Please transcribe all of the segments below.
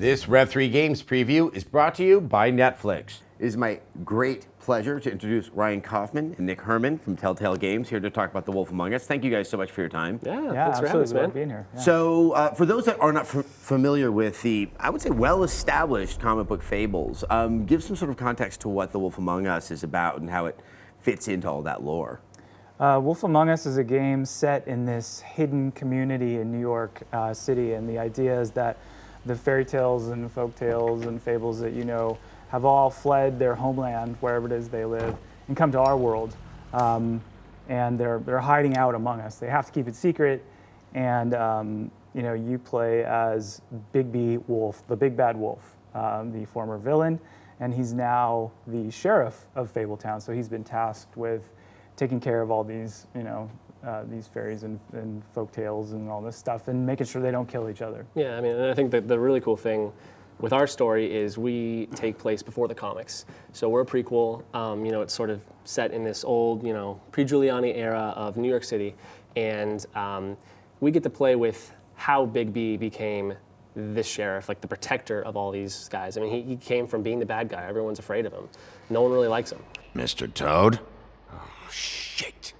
This Rev3 Games preview is brought to you by Netflix. It is my great pleasure to introduce Ryan Kaufman and Nick Herman from Telltale Games here to talk about The Wolf Among Us. Thank you guys so much for your time. Yeah, thanks for having us, man. Being here. Yeah. So, for those that are not familiar with the, I would say, well-established comic book Fables, give some sort of context to what The Wolf Among Us is about and how it fits into all that lore. Wolf Among Us is a game set in this hidden community in New York City, and the idea is that the fairy tales and folk tales and fables that you know have all fled their homeland, wherever it is they live, and come to our world. And they're hiding out among us. They have to keep it secret, and you play as Bigby Wolf, the big bad wolf, the former villain, and he's now the sheriff of Fabletown. So he's been tasked with taking care of all these, these fairies and folk tales and all this stuff, and making sure they don't kill each other. Yeah, I mean, and I think that the really cool thing with our story is we take place before the comics. So we're a prequel. It's sort of set in this old, pre-Giuliani era of New York City, and we get to play with how Bigby became this sheriff, like the protector of all these guys. I mean, he came from being the bad guy. Everyone's afraid of him. No one really likes him. Mr. Toad? Oh, shit.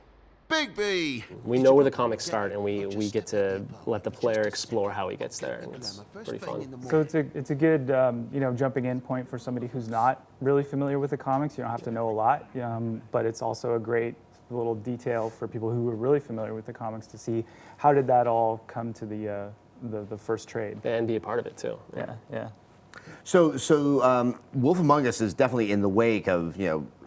Bigby! We know where the comics start, and we get to let the player explore how he gets there, and it's pretty fun. So it's a good jumping in point for somebody who's not really familiar with the comics. You don't have to know a lot, but it's also a great little detail for people who are really familiar with the comics to see how did that all come to the first trade. And be a part of it too. Yeah. So Wolf Among Us is definitely in the wake of,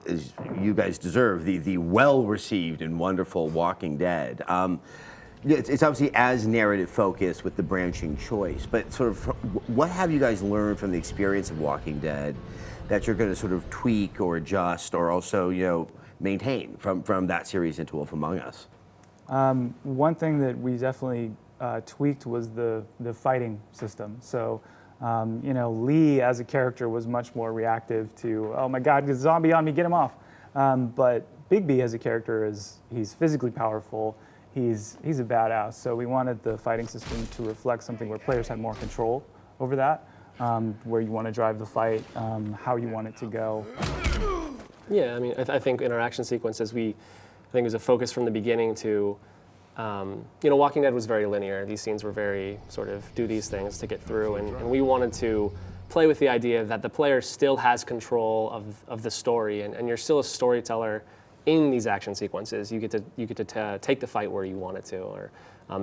as you guys deserve, the well-received and wonderful Walking Dead. It's obviously as narrative focused with the branching choice, but sort of what have you guys learned from the experience of Walking Dead that you're going to sort of tweak or adjust or also, maintain from that series into Wolf Among Us? One thing that we definitely tweaked was the fighting system. So, Lee as a character was much more reactive to, oh my God, there's a zombie on me, get him off. But Bigby as a character he's physically powerful, he's a badass. So we wanted the fighting system to reflect something where players had more control over that, where you want to drive the fight, how you want it to go. Yeah, I mean, I think in our action sequences, I think it was a focus from the beginning to, Walking Dead was very linear. These scenes were very sort of do these things to get through, and we wanted to play with the idea that the player still has control of the story, and you're still a storyteller in these action sequences. You get to take the fight where you want it to, or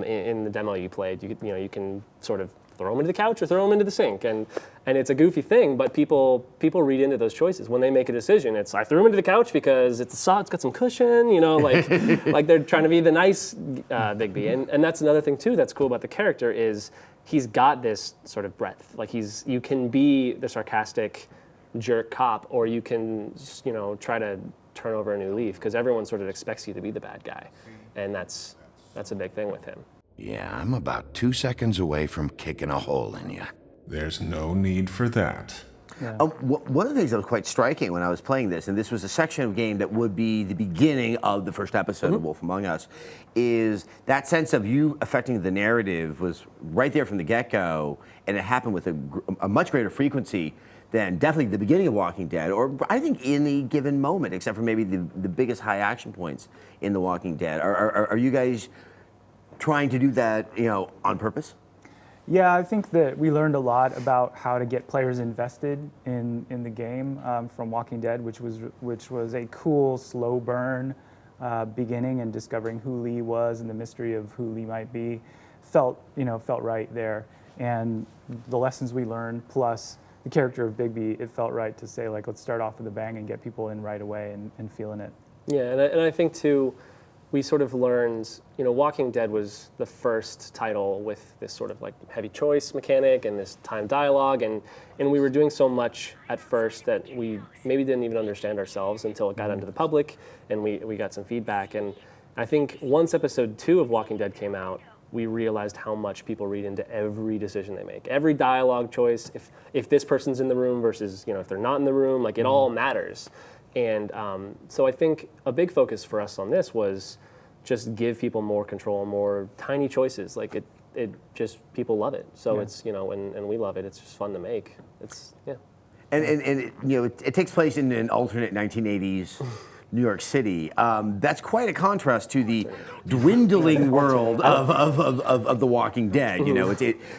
in the demo you played, you can sort of throw them into the couch or throw them into the sink, and it's a goofy thing, but people read into those choices when they make a decision. It's I threw him into the couch because it's soft, it's got some cushion, like they're trying to be the nice Bigby, and that's another thing too that's cool about the character is he's got this sort of breadth. Like you can be the sarcastic jerk cop, or you can try to turn over a new leaf because everyone sort of expects you to be the bad guy, and that's a big thing with him. Yeah, I'm about 2 seconds away from kicking a hole in you. There's no need for that. Yeah. One of the things that was quite striking when I was playing this, and this was a section of game that would be the beginning of the first episode of Wolf Among Us, is that sense of you affecting the narrative was right there from the get-go, and it happened with a much greater frequency than definitely the beginning of Walking Dead, or I think any given moment, except for maybe the biggest high action points in The Walking Dead. Are you guys trying to do that, on purpose? Yeah, I think that we learned a lot about how to get players invested in the game from Walking Dead, which was a cool, slow burn beginning, and discovering who Lee was and the mystery of who Lee might be felt right there. And the lessons we learned, plus the character of Bigby, it felt right to say, let's start off with a bang and get people in right away and feeling it. Yeah, and I think too, we sort of learned, Walking Dead was the first title with this sort of heavy choice mechanic and this time dialogue, and we were doing so much at first that we maybe didn't even understand ourselves until it got into the public and we got some feedback. And I think once episode 2 of Walking Dead came out, we realized how much people read into every decision they make, every dialogue choice, if this person's in the room versus if they're not in the room, it all matters. And so I think a big focus for us on this was just give people more control, more tiny choices. Like it just people love it. So it's and we love it. It's just fun to make. It's And it takes place in an alternate 1980s New York City. That's quite a contrast to the dwindling world of The Walking Dead.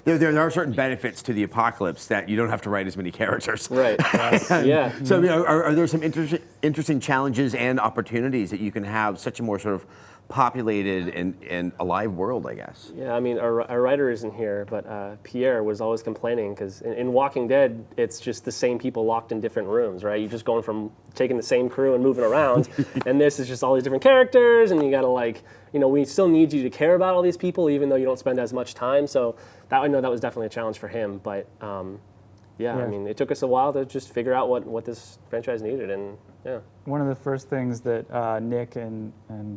There are certain benefits to the apocalypse that you don't have to write as many characters. Right. Yeah. So are there some interesting challenges and opportunities that you can have such a more sort of populated and alive world, I guess? Yeah, I mean, our writer isn't here, but Pierre was always complaining because in Walking Dead, it's just the same people locked in different rooms, right? You're just going from taking the same crew and moving around, and this is just all these different characters, and you gotta we still need you to care about all these people, even though you don't spend as much time. So I know that was definitely a challenge for him, but yeah, I mean, it took us a while to just figure out what this franchise needed, and yeah. One of the first things that Nick and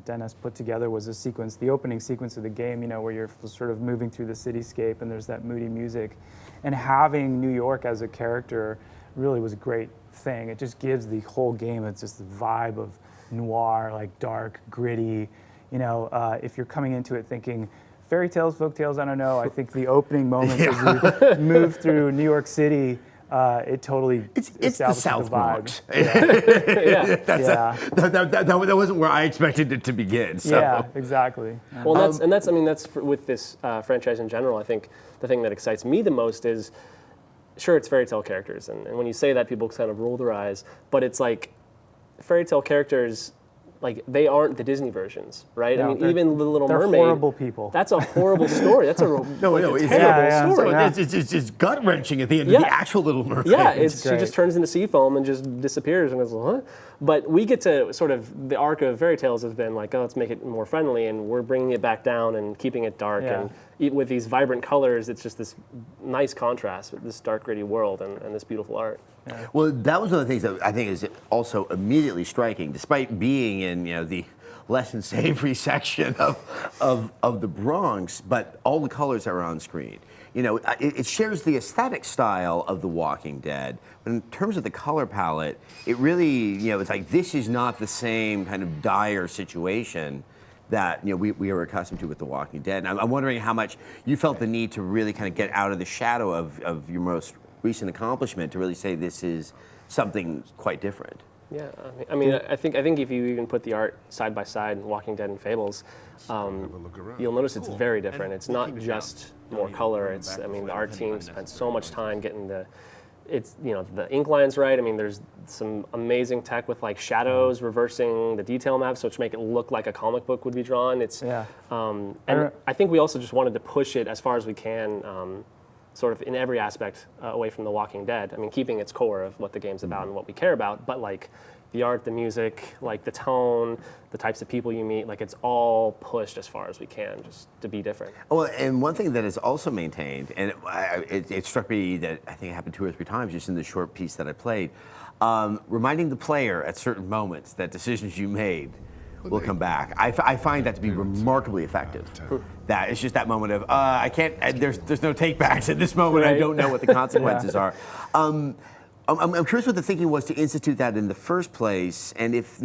Dennis put together was the opening sequence of the game, where you're sort of moving through the cityscape and there's that moody music. And having New York as a character really was a great thing. It just gives the whole game, it's just the vibe of noir, like dark, gritty. If you're coming into it thinking, fairy tales, folk tales, I don't know. I think the opening moments as you move through New York City, it totally it's the South Bronx. That wasn't where I expected it to begin. So. Yeah, exactly. Well, that's with this franchise in general. I think the thing that excites me the most is, sure, it's fairy tale characters, and when you say that, people kind of roll their eyes, but it's like fairy tale characters. Like, they aren't the Disney versions, right? No, I mean, even The Little Mermaid. They're horrible people. That's a horrible story. That's a terrible story. It's gut-wrenching at the end of the actual Little Mermaid. Yeah, she just turns into sea foam and just disappears, and it's like, huh? But we get to sort of, the arc of fairy tales has been like, oh, let's make it more friendly, and we're bringing it back down and keeping it dark, and with these vibrant colors, it's just this nice contrast with this dark, gritty world and this beautiful art. Yeah. Well, that was one of the things that I think is also immediately striking, despite being in the less than savory section of the Bronx, but all the colors that are on screen. It shares the aesthetic style of The Walking Dead, but in terms of the color palette, it really, it's like this is not the same kind of dire situation that we are accustomed to with The Walking Dead. And I'm wondering how much you felt the need to really kind of get out of the shadow of your most recent accomplishment to really say this is something quite different. Yeah, I mean, I think if you even put the art side by side, Walking Dead and Fables, you'll notice it's very different. It's not just more color. The art team spent so much time getting the ink lines right. I mean, there's some amazing tech with like shadows reversing the detail maps, which make it look like a comic book would be drawn. And I think we also just wanted to push it as far as we can. Sort of in every aspect away from The Walking Dead. I mean, keeping its core of what the game's about and what we care about, but like the art, the music, like the tone, the types of people you meet, like it's all pushed as far as we can just to be different. Oh, and one thing that is also maintained, and it struck me that I think it happened 2 or 3 times just in the short piece that I played, reminding the player at certain moments that decisions you made will come back. I find that to be remarkably effective. That it's just that moment of I can't. There's no take backs at this moment. Right. I don't know what the consequences are. I'm curious what the thinking was to institute that in the first place, and if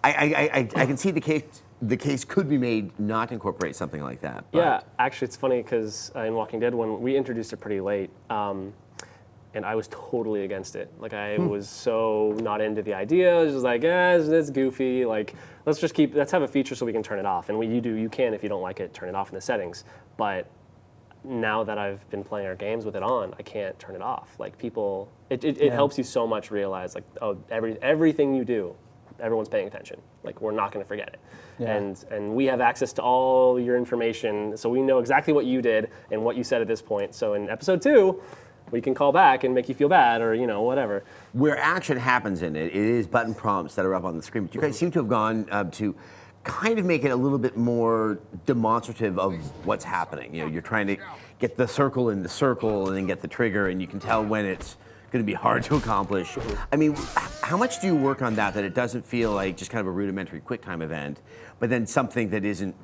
I can see the case could be made not to incorporate something like that. But. Yeah, actually, it's funny because in Walking Dead, when we introduced it pretty late. And I was totally against it. Like, I was so not into the idea. I was just like, it's goofy. Like, let's have a feature so we can turn it off. And you can, if you don't like it, turn it off in the settings. But now that I've been playing our games with it on, I can't turn it off. Like, people, it helps you so much realize, like, oh, everything you do, everyone's paying attention. Like, we're not gonna forget it. Yeah. And we have access to all your information, so we know exactly what you did and what you said at this point. So in episode 2, we can call back and make you feel bad or, whatever. Where action happens in it, it is button prompts that are up on the screen. But you guys seem to have gone to kind of make it a little bit more demonstrative of what's happening. You're trying to get the circle in the circle and then get the trigger, and you can tell when it's going to be hard to accomplish. I mean, how much do you work on that it doesn't feel like just kind of a rudimentary QuickTime event, but then something that isn't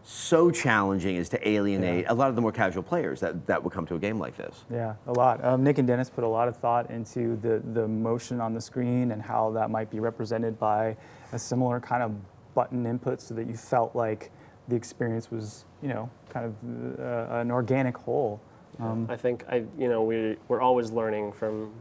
so challenging as to alienate a lot of the more casual players that would come to a game like this? Yeah, a lot. Nick and Dennis put a lot of thought into the motion on the screen and how that might be represented by a similar kind of button inputs so that you felt like the experience was, kind of an organic whole. I think we're always learning from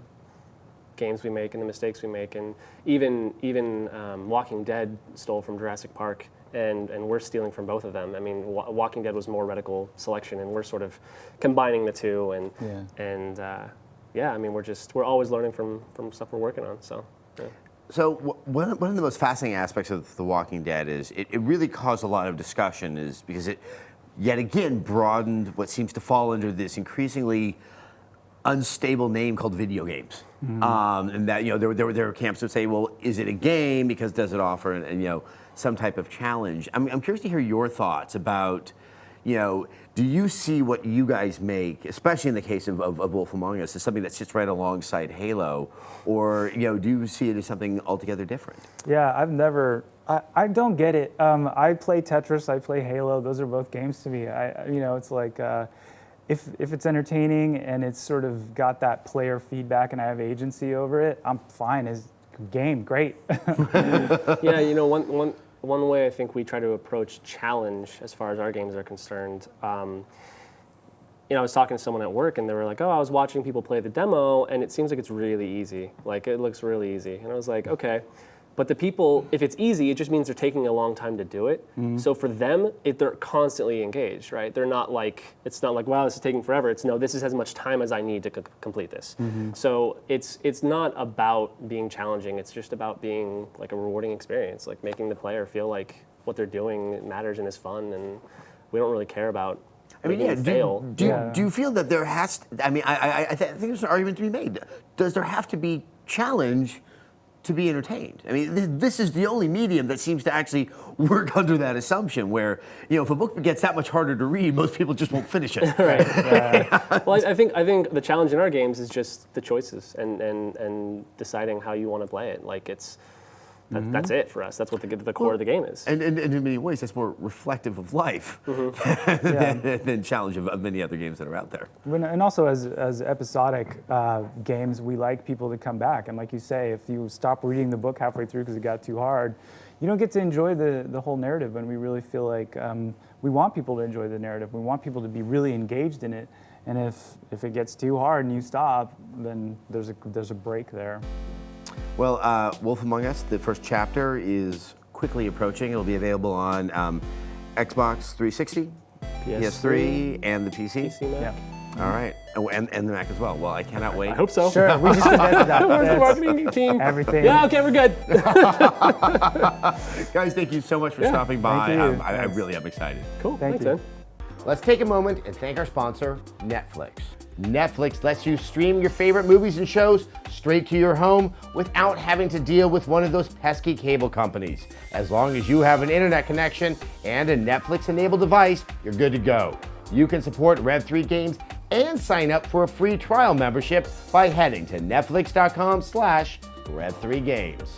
games we make and the mistakes we make, and even Walking Dead stole from Jurassic Park, and we're stealing from both of them. I mean, Walking Dead was more reticle selection, and we're sort of combining the two, and I mean, we're always learning from stuff we're working on. So. Yeah. So one of the most fascinating aspects of The Walking Dead is it really caused a lot of discussion, is because it yet again broadened what seems to fall under this increasingly unstable name called video games. And that there were camps that would say, well, is it a game because does it offer and some type of challenge? I'm curious to hear your thoughts about, do you see what you guys make, especially in the case of Wolf Among Us, as something that sits right alongside Halo, or do you see it as something altogether different? Yeah, I don't get it. I play Tetris, I play Halo. Those are both games to me. It's like if it's entertaining and it's sort of got that player feedback and I have agency over it, I'm fine. As game, great. Yeah, one way I think we try to approach challenge as far as our games are concerned. I was talking to someone at work and they were like, "Oh, I was watching people play the demo and it seems like it's really easy. Like it looks really easy." And I was like, "Okay." But the people, if it's easy, it just means they're taking a long time to do it. So for them, they're constantly engaged, right? They're not like, it's not like, wow, this is taking forever. It's no, this is as much time as I need to complete this. So it's not about being challenging. It's just about being like a rewarding experience, like making the player feel like what they're doing matters and is fun, and we don't really care about making it fail. Do you feel that there has to, I think there's an argument to be made. Does there have to be challenge to be entertained? I mean, this is the only medium that seems to actually work under that assumption where, if a book gets that much harder to read, most people just won't finish it. Right. Well, I think the challenge in our games is just the choices and deciding how you want to play it. Like that's it for us. That's what the core of the game is. And in many ways, that's more reflective of life than challenge of many other games that are out there. And also as episodic games, we like people to come back. And like you say, if you stop reading the book halfway through because it got too hard, you don't get to enjoy the whole narrative. And we really feel like we want people to enjoy the narrative. We want people to be really engaged in it. And if it gets too hard and you stop, then there's a break there. Well, Wolf Among Us, the first chapter is quickly approaching. It'll be available on Xbox 360, PS3, and the PC. Mac. All right, and the Mac as well. Well, I cannot wait. I hope so. Sure, we just invented that. Where's the marketing team? Everything. Yeah, okay, we're good. Guys, thank you so much for stopping by. Thank you. I really am excited. Cool, Thank thanks, you. man. Let's take a moment and thank our sponsor, Netflix. Netflix lets you stream your favorite movies and shows straight to your home without having to deal with one of those pesky cable companies. As long as you have an internet connection and a Netflix-enabled device, you're good to go. You can support Rev 3 Games and sign up for a free trial membership by heading to netflix.com/Rev3Games.